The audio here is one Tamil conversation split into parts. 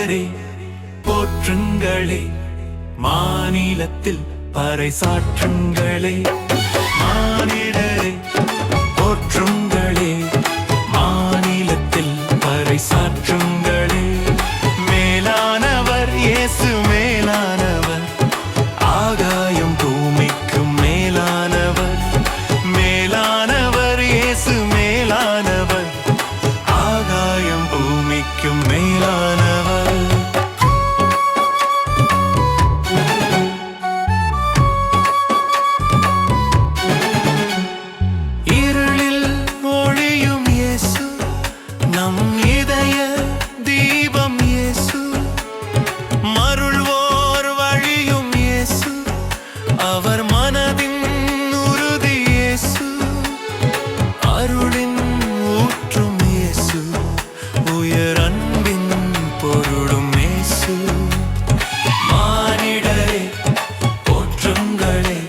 மானிடரே போற்றுங்களே, மாநிலத்தில் பறைசாற்றுங்களே. மானிடரே போற்றுங்களே, மாநிலத்தில் பறைசாற்றுங்களே. மேலானவர் இயேசு மேலானவர், ஆகாயம் பூமிக்கும் மேலானவர். மேலானவர் இயேசு மேலானவர், ஆகாயம் பூமிக்கும் மேலானவர். இருளில் ஒளியும் இயேசு, நம் இதய தீபம் இயேசு. மருள்வோர் வழியும் இயேசு, அவர் மனதின் உறுதி இயேசு. அருளின் ஊற்றும் இயேசு, உயர் அன்பின் பொருளும் இயேசு. மானிடரே போற்றுங்களே,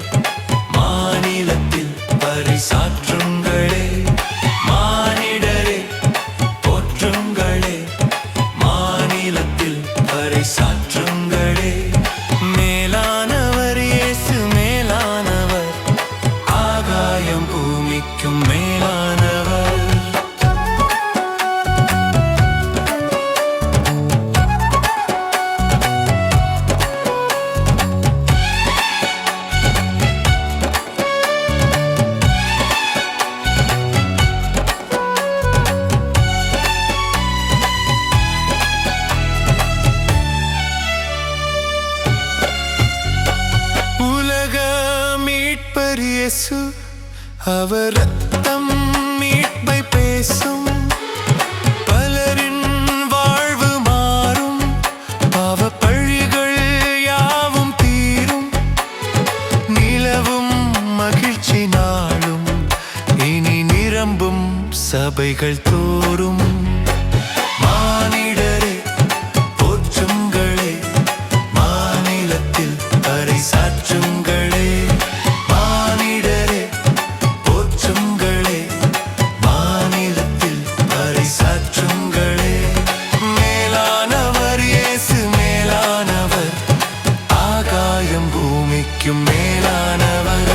மாநிலத்தில் பறைசாற்றுங்களே. மானிடரே போற்றுங்களே, மாநிலத்தில் பறைசாற்றுங்களே. மேலானவர் இயேசு மேலானவர், ஆகாயம் பூமிக்கும் மேலானவர். உலக மீட்பர் இயேசு, அவர் ரத்தம் மீட்பை பேசும். பலரின் வாழ்வு மாறும், பாவ பழிகள் யாவும் தீரும். நிலவும் மகிழ்ச்சி நாளும், இனி நிரம்பும் சபைகள் தோறும். மானிடரே போற்றுங்களே, மாநிலத்தில் பறைசாற்றுங்களே. மானிடரே போற்றுங்களே, மாநிலத்தில் பறைசாற்றுங்களே. மேலானவர் இயேசு மேலானவர், ஆகாயம் பூமிக்கும் மேலானவர்.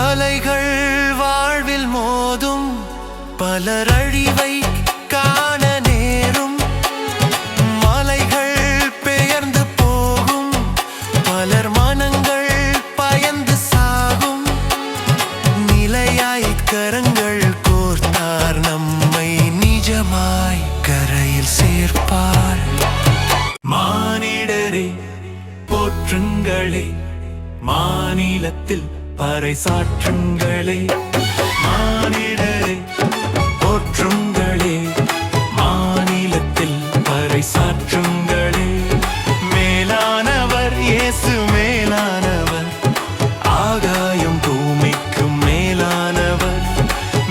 அலைகள் வாழ்வில் மோதும், பலர் அழிவை காண நேரும். மலைகள் பெயர்ந்து போகும், பலர் மனங்கள் பயந்து சாகும். நிலையாய் கரங்கள் கோர்த்தார், நம்மை நிஜமாய் கரையில் சேர்ப்பார். மானிடரே போற்றுங்களே, மாநிலத்தில் பறைசாற்றுங்களே. மானிடரே போற்றுங்களே, மாநிலத்தில் பறைசாற்றுங்களே. மேலானவர் இயேசு மேலானவர், ஆகாயம் பூமிக்கும் மேலானவர்.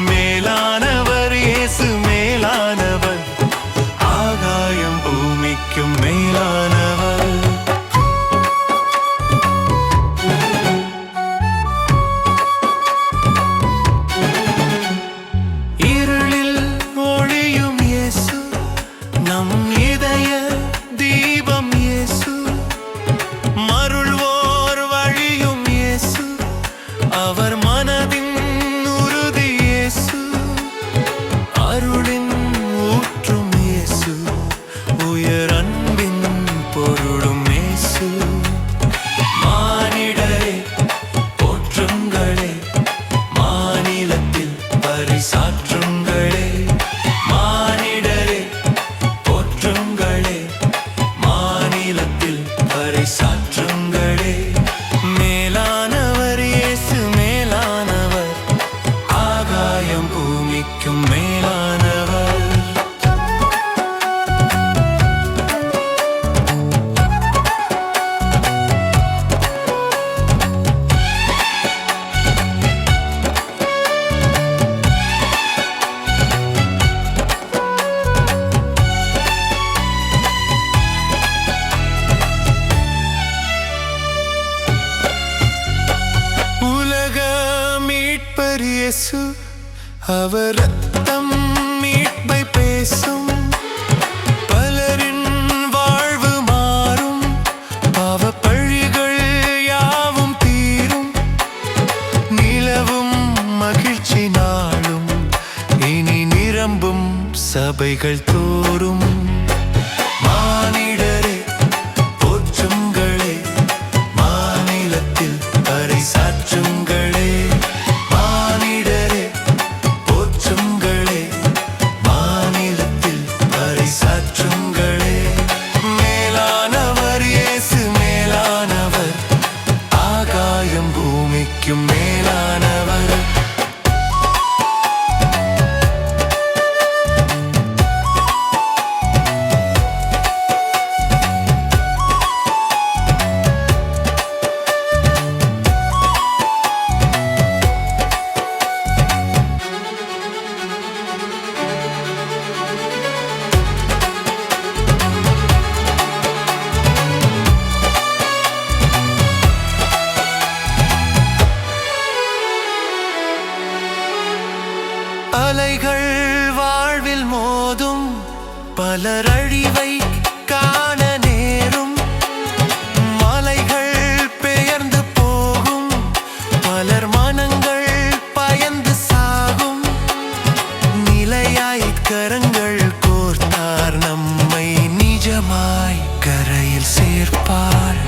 மேலானவர் இயேசு மேலானவர், ஆகாயம் பூமிக்கும் மேலானவர். அவர் ரத்தம் மீட்பை பேசும், பலரின் வாழ்வு மாறும், பாவ பழிகள் யாவும் தீரும், நிலவும் மகிழ்ச்சி நாளும் இனி நிரம்பும் சபைகள் தோறும். மானிடரே போற்றுங்களே, மாநிலத்தில் பறைசாற்றுங்களே. மானிடரே போற்றுங்களே, மாநிலத்தில் பறைசாற்றுங்களே. மேலானவர் இயேசு மேலானவர், ஆகாயம் பூமிக்கும் மேலானவர். அலைகள் வாழ்வில் மோதும், பலர் அழிவை காண நேரும், மலைகள் பெயர்ந்து போகும், பலர் மனங்கள் பயந்து சாகும். நிலையாய் கரங்கள் கோர்த்தார், நம்மை நிஜமாய் கரையில் சேர்ப்பார்.